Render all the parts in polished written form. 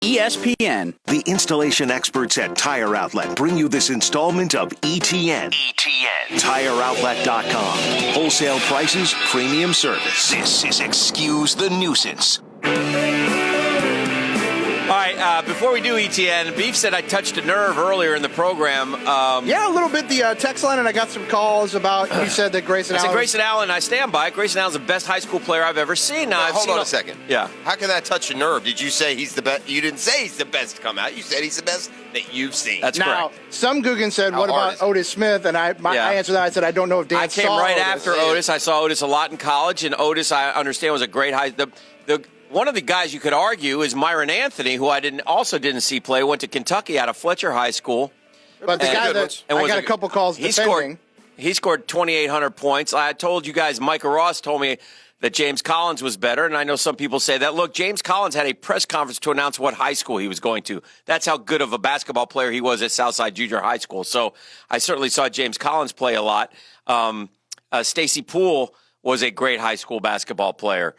ESPN. The installation experts at Tire Outlet bring you this installment of ETN. TireOutlet.com. Wholesale prices, premium service. This is Excuse the Nuisance. All right, before we do ETN, Beef said I touched a nerve earlier in the program. Yeah, a little bit. The text line, and I got some calls about, you said that Grayson Allen. I said Grayson Allen, I stand by it. Grayson Allen's the best high school player I've ever seen. Now, hold on a second. Yeah. How can that touch a nerve? Did you say he's the best? You didn't say he's the best to come out. You said he's the best that you've seen. That's now, correct. Some Guggen said, what about Otis Smith? And I answered that. I said, I don't know if Dan saw I came right Otis. after Otis. I saw Otis a lot in college, and Otis, I understand, was a great high. One of the guys you could argue is Myron Anthony, who I didn't see play. Went to Kentucky out of Fletcher High School. But the guy that I got a couple calls defending. He scored 2,800 points. I told you guys, Micah Ross told me that James Collins was better, and I know some people say that. Look, James Collins had a press conference to announce what high school he was going to. That's how good of a basketball player he was at Southside Junior High School. So I certainly saw James Collins play a lot. Stacy Poole was a great high school basketball player.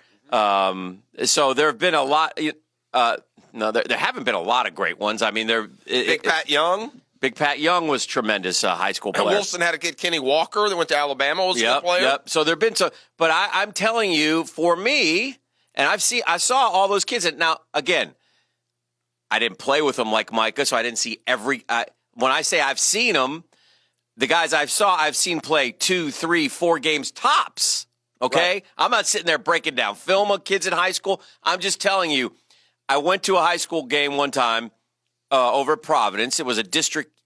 So there have been a lot. There haven't been a lot of great ones. I mean, Big Pat Young. Big Pat Young was tremendous high school player. And Wilson had a kid, Kenny Walker, that went to Alabama. Was a good player. Yep. So there've been but I'm telling you, for me, and I saw all those kids. And now again, I didn't play with them like Micah, so I didn't see every. When I say I've seen them, the guys I've seen play 2, 3, 4 games tops. Okay? Right. I'm not sitting there breaking down film of kids in high school. I'm just telling you, I went to a high school game one time over at Providence. It was a district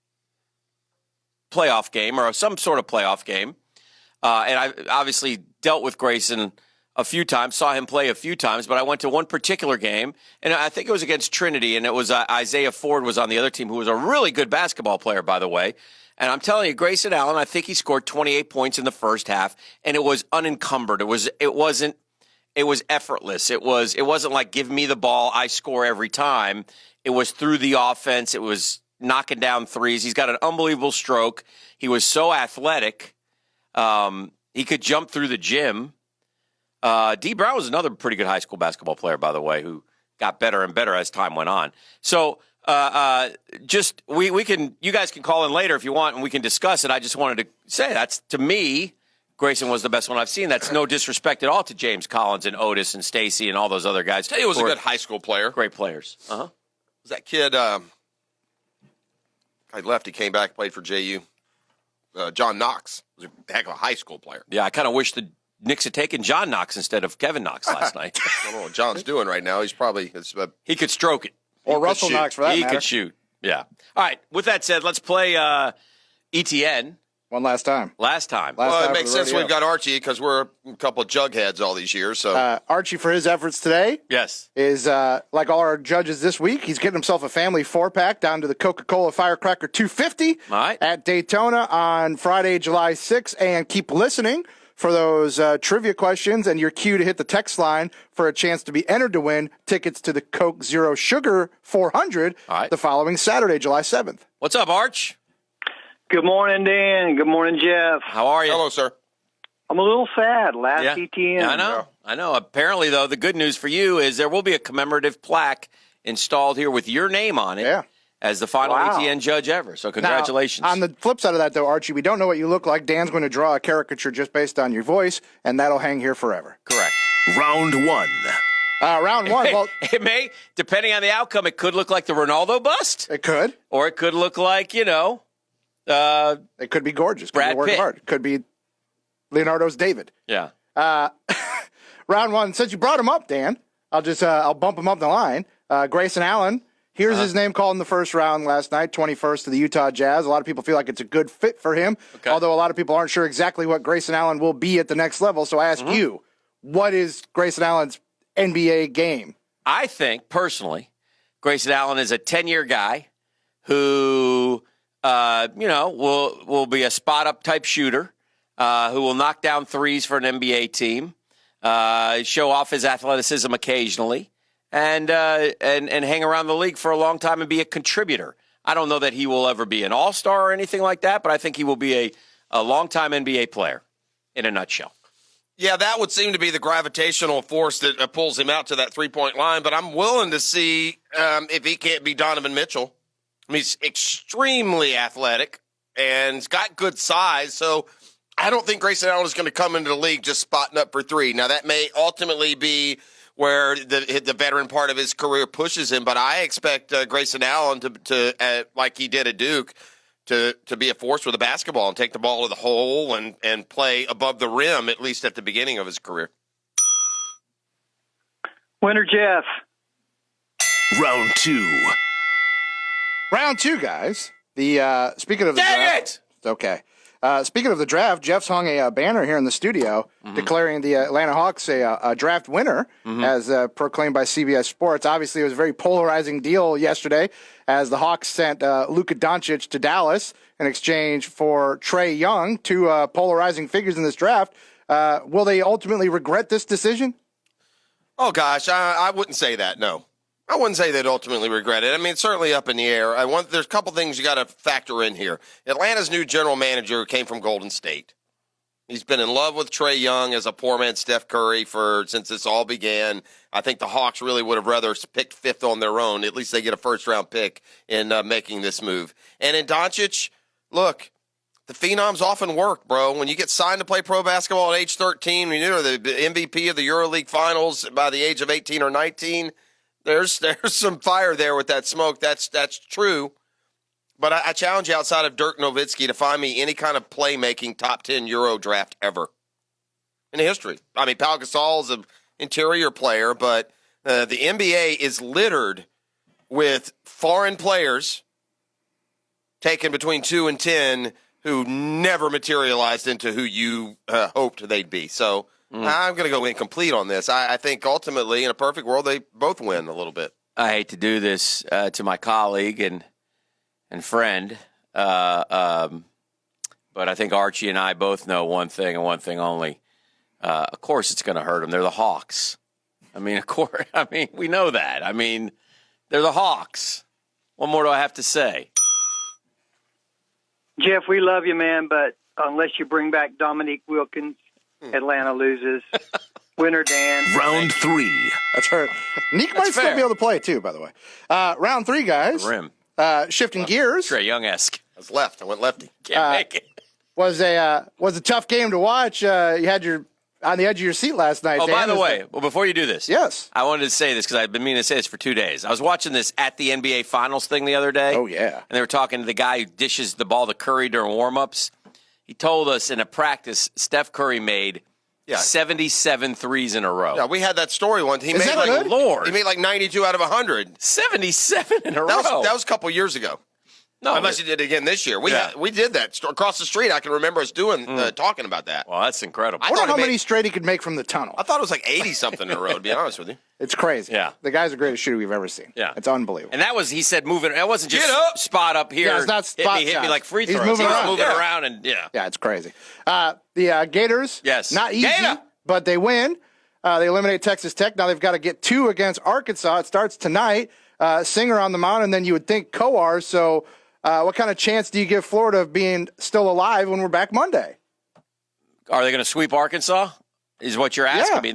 playoff game or some sort of playoff game. And I obviously dealt with Grayson a few times, saw him play a few times, but I went to one particular game, and I think it was against Trinity, and it was Isaiah Ford was on the other team, who was a really good basketball player, by the way. And I'm telling you, Grayson Allen, I think he scored 28 points in the first half, and it was unencumbered. It was effortless. It wasn't like give me the ball, I score every time. It was through the offense. It was knocking down threes. He's got an unbelievable stroke. He was so athletic. He could jump through the gym. D. Brown was another pretty good high school basketball player, by the way, who got better and better as time went on. So we can, you guys can call in later if you want, and we can discuss it. I just wanted to say that's, to me, Grayson was the best one I've seen. That's no disrespect at all to James Collins and Otis and Stacy and all those other guys. He was a good high school player. Great players. Was that kid, I left, he came back, played for JU. John Knox was a heck of a high school player. Yeah, I kind of wish the Knicks had taken John Knox instead of Kevin Knox last night. I don't know what John's doing right now. He's probably... he could stroke it. Or Russell Knox, for that matter. He could shoot. Yeah. All right. With that said, let's play ETN. One last time. Well, it makes sense we've got Archie because we're a couple of jugheads all these years. So Archie, for his efforts today, yes, is like all our judges this week. He's getting himself a family 4-pack down to the Coca-Cola Firecracker 250 at Daytona on Friday, July 6th. And keep listening for those trivia questions and your cue to hit the text line for a chance to be entered to win tickets to the Coke Zero Sugar 400 the following Saturday, July 7th. What's up, Arch? Good morning, Dan. Good morning, Jeff. How are you? Hello, sir. I'm a little sad. Last ETN. Yeah, I know. Apparently, though, the good news for you is there will be a commemorative plaque installed here with your name on it as the final ETN judge ever. So congratulations. Now, on the flip side of that, though, Archie, we don't know what you look like. Dan's going to draw a caricature just based on your voice, and that'll hang here forever. Correct. Round one. Round one. Well, it may, depending on the outcome, it could look like the Ronaldo bust. It could. Or it could look like, it could be gorgeous. Could Brad be a work Pitt. of art. Could be Leonardo's David. Yeah. Round one. Since you brought him up, Dan, I'll bump him up the line. Grayson Allen. Here's his name called in the first round last night, 21st to the Utah Jazz. A lot of people feel like it's a good fit for him, although a lot of people aren't sure exactly what Grayson Allen will be at the next level. So I ask you, what is Grayson Allen's NBA game? I think, personally, Grayson Allen is a 10-year guy who, will be a spot-up type shooter, who will knock down threes for an NBA team, show off his athleticism occasionally, and hang around the league for a long time and be a contributor. I don't know that he will ever be an all-star or anything like that, but I think he will be a long-time NBA player in a nutshell. Yeah, that would seem to be the gravitational force that pulls him out to that three-point line. But I'm willing to see if he can't be Donovan Mitchell. I mean, he's extremely athletic and he's got good size. So I don't think Grayson Allen is going to come into the league just spotting up for three. Now, that may ultimately be where the veteran part of his career pushes him. But I expect Grayson Allen to like he did at Duke, to be a force with a basketball and take the ball to the hole and play above the rim, at least at the beginning of his career. Winner, Jeff. Round 2. Round 2, guys. The speaking of the draft, it's okay. Speaking of the draft, Jeff's hung a banner here in the studio declaring the Atlanta Hawks a draft winner, as proclaimed by CBS Sports. Obviously, it was a very polarizing deal yesterday as the Hawks sent Luka Doncic to Dallas in exchange for Trae Young, two polarizing figures in this draft. Will they ultimately regret this decision? Oh, gosh, I wouldn't say that, no. I wouldn't say they'd ultimately regret it. I mean, it's certainly up in the air. There's a couple things you got to factor in here. Atlanta's new general manager came from Golden State. He's been in love with Trae Young as a poor man Steph Curry since this all began. I think the Hawks really would have rather picked fifth on their own. At least they get a first-round pick in making this move. And in Doncic, look, the phenoms often work, bro. When you get signed to play pro basketball at age 13, when you're the MVP of the EuroLeague Finals by the age of 18 or 19, There's some fire there with that smoke. That's true. But I challenge you outside of Dirk Nowitzki to find me any kind of playmaking top 10 Euro draft ever in history. I mean, Pau Gasol is an interior player, but the NBA is littered with foreign players taken between 2 and 10 who never materialized into who you hoped they'd be. So I'm going to go incomplete on this. I think ultimately, in a perfect world, they both win a little bit. I hate to do this to my colleague and friend, but I think Archie and I both know one thing and one thing only. Of course, it's going to hurt them. They're the Hawks. I mean, of course. I mean, we know that. I mean, they're the Hawks. What more do I have to say? Jeff, we love you, man, but unless you bring back Dominique Wilkins, Atlanta loses. Winner, Dan. Round 3. That's hurt. Nick might still be able to play, too, by the way. Round 3, guys. The rim. Shifting gears. Trae Young-esque. I was left. I went lefty. Can't make it. Was a tough game to watch. You had your on the edge of your seat last night. Oh, Dan. by the way, before you do this, yes, I wanted to say this because I've been meaning to say this for 2 days. I was watching this at the NBA Finals thing the other day. Oh, yeah. And they were talking to the guy who dishes the ball to Curry during warm-ups. He told us in a practice Steph Curry made 77 threes in a row. Yeah, we had that story once. He Is made that like good? Lord. He made like 92 out of 100. 77 in a row. That was a couple years ago. No, unless he did it again this year. We did that across the street. I can remember us talking about that. Well, that's incredible. I wonder how many straight he could make from the tunnel. I thought it was like 80-something in a row, to be honest with you. It's crazy. Yeah. The guy's the greatest shooter we've ever seen. Yeah. It's unbelievable. And that was, he said, moving. That wasn't just Get up. spot up here. Yeah, it's not spot hit me shots. like free He's throws. moving He was around. moving Yeah. around and Yeah, it's crazy. The Gators, Yes. not easy, Gator. but they win. They eliminate Texas Tech. Now they've got to get 2 against Arkansas. It starts tonight. Singer on the mound, and then you would think Coar. So what kind of chance do you give Florida of being still alive when we're back Monday? Are they going to sweep Arkansas? Is what you're asking me.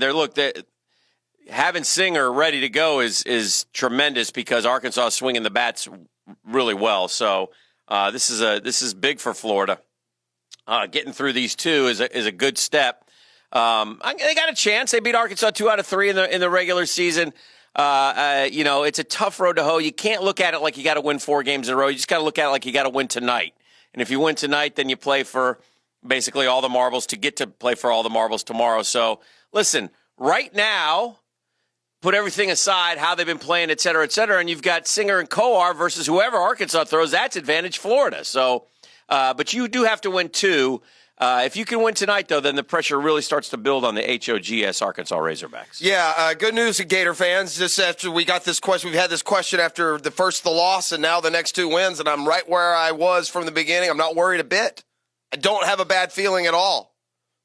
Having Singer ready to go is tremendous because Arkansas is swinging the bats really well. So this is big for Florida. Getting through these 2 is a good step. They got a chance. They beat Arkansas 2 out of 3 in the regular season. It's a tough road to hoe. You can't look at it like you got to win 4 games in a row. You just got to look at it like you got to win tonight. And if you win tonight, then you play for basically all the marbles to get to play for all the marbles tomorrow. So listen, right now, put everything aside, how they've been playing, et cetera, and you've got Singer and Coar versus whoever Arkansas throws. That's advantage Florida. So, but you do have to win 2. If you can win tonight, though, then the pressure really starts to build on the HOGS Arkansas Razorbacks. Yeah, good news, Gator fans. Just after we got this question, we've had this question after the loss and now the next 2 wins, and I'm right where I was from the beginning. I'm not worried a bit. I don't have a bad feeling at all.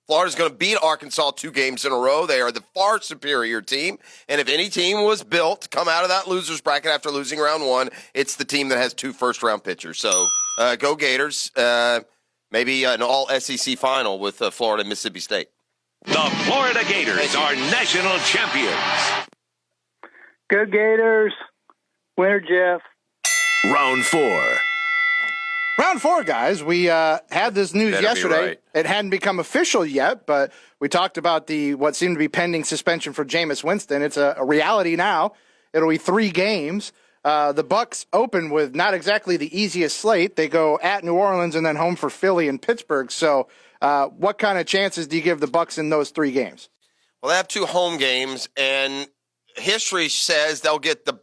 Florida's going to beat Arkansas 2 games in a row. They are the far superior team, and if any team was built to come out of that loser's bracket after losing round 1, it's the team that has 2 first-round pitchers. So go Gators. Maybe an all-SEC final with Florida and Mississippi State. The Florida Gators are national champions. Go Gators. Winner, Jeff. Round 4. Round 4, guys. We had this news Better be yesterday. right. It hadn't become official yet, but we talked about what seemed to be pending suspension for Jameis Winston. It's a reality now. It'll be 3 games. The Bucs open with not exactly the easiest slate. They go at New Orleans and then home for Philly and Pittsburgh. So what kind of chances do you give the Bucs in those 3 games? Well, they have 2 home games, and history says they'll get the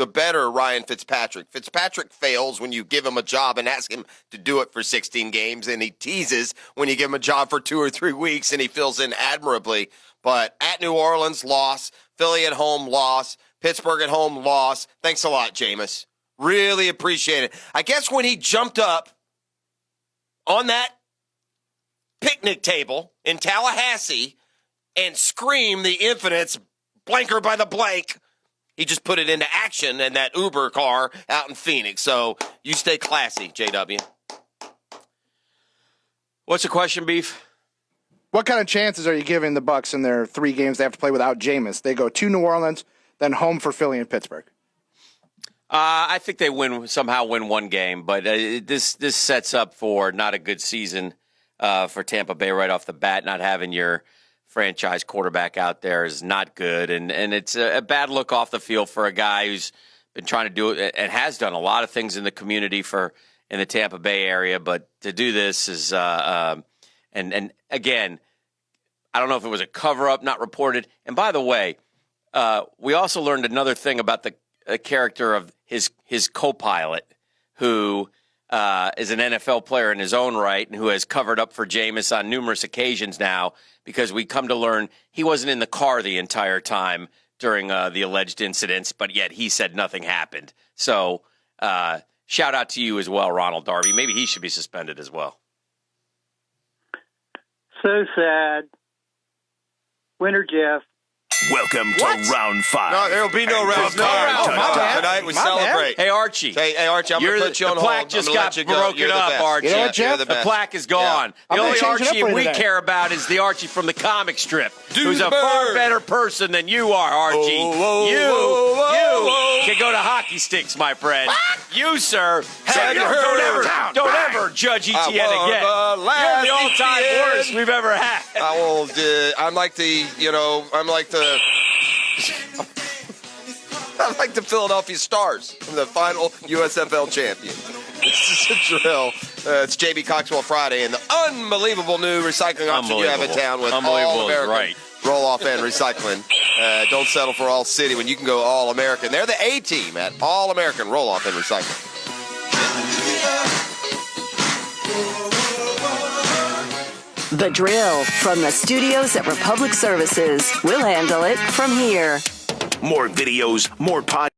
better Ryan Fitzpatrick. Fitzpatrick fails when you give him a job and ask him to do it for 16 games, and he teases when you give him a job for 2 or 3 weeks, and he fills in admirably. But at New Orleans, loss. Philly at home, loss. Pittsburgh at home, loss. Thanks a lot, Jameis. Really appreciate it. I guess when he jumped up on that picnic table in Tallahassee and screamed the infamous blanker by the blank, he just put it into action in that Uber car out in Phoenix. So you stay classy, JW. What's the question, Beef? What kind of chances are you giving the Bucs in their 3 games they have to play without Jameis? They go to New Orleans, then home for Philly and Pittsburgh. I think they somehow win 1 game, but this sets up for not a good season for Tampa Bay right off the bat. Not having your franchise quarterback out there is not good, and it's a bad look off the field for a guy who's been trying to do it and has done a lot of things in the community in the Tampa Bay area. But to do this is and again, I don't know if it was a cover up, not reported. And by the way, we also learned another thing about the character of his co-pilot, who is an NFL player in his own right and who has covered up for Jameis on numerous occasions now, because we come to learn he wasn't in the car the entire time during the alleged incidents, but yet he said nothing happened. So shout out to you as well, Ronald Darby. Maybe he should be suspended as well. So sad. Winner, Jeff. Welcome to round 5. No, there will be no round tonight. We celebrate. Hey, Archie. Hey, Archie, I'm going to put you on the hold. plaque just I'm gonna got let you go. broken You're the up, best. Archie. You know what, Jeff? The The plaque is gone. I'm The only gonna change it up Archie for you we today. care about is the Archie from the comic strip, who's a the bird. far better person than you are, Archie. You can go to hockey sticks, my friend. You, sir, don't ever judge ETN again. You're the all-time worst we've ever had. I'm like the Philadelphia Stars, the final USFL champion. This is a drill. It's JB Coxwell Friday and the unbelievable new recycling option you have in town with All American right. Roll-Off and Recycling. Don't settle for All City when you can go All American. They're the A-team at All American Roll-Off and Recycling. The drill from the studios at Republic Services. We'll handle it from here. More videos, more podcasts.